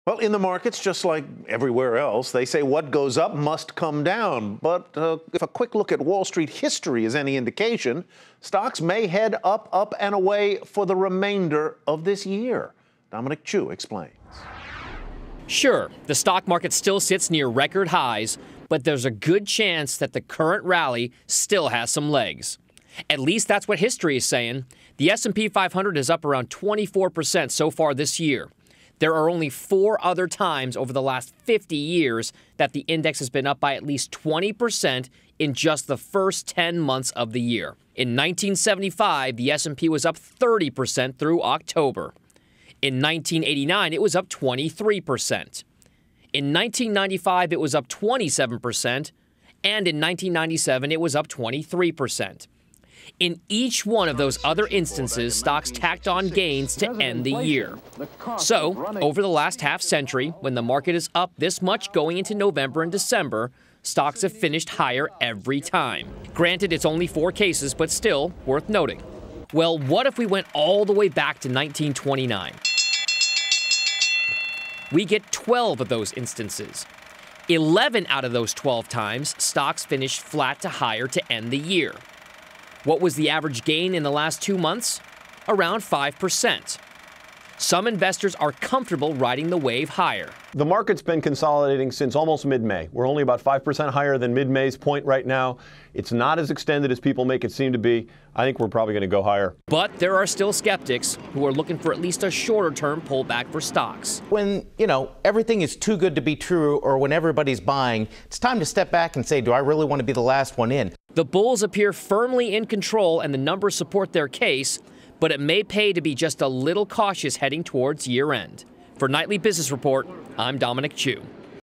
Well, in the markets, just like everywhere else, they say what goes up must come down. But if a quick look at Wall Street history is any indication, stocks may head up, up, and away for the remainder of this year. Dominic Chu explains. Sure, the stock market still sits near record highs, but there's a good chance that the current rally still has some legs. At least that's what history is saying. The S&P 500 is up around 24% so far this year. There are only 4 other times over the last 50 years that the index has been up by at least 20% in just the first 10 months of the year. In 1975, the S&P was up 30% through October. In 1989, it was up 23%. In 1995, it was up 27%. And in 1997, it was up 23%. In each one of those other instances, stocks tacked on gains to end the year. So, over the last half century, when the market is up this much going into November and December, stocks have finished higher every time. Granted, it's only 4 cases, but still worth noting. Well, what if we went all the way back to 1929? We get 12 of those instances. 11 out of those 12 times, stocks finished flat to higher to end the year. What was the average gain in the last 2 months? Around 5%. Some investors are comfortable riding the wave higher. The market's been consolidating since almost mid-May. We're only about 5% higher than mid-May's point right now. It's not as extended as people make it seem to be. I think we're probably going to go higher. But there are still skeptics who are looking for at least a shorter-term pullback for stocks. When, everything is too good to be true, or when everybody's buying, it's time to step back and say, do I really want to be the last one in? The bulls appear firmly in control and the numbers support their case, but it may pay to be just a little cautious heading towards year-end. For Nightly Business Report, I'm Dominic Chu.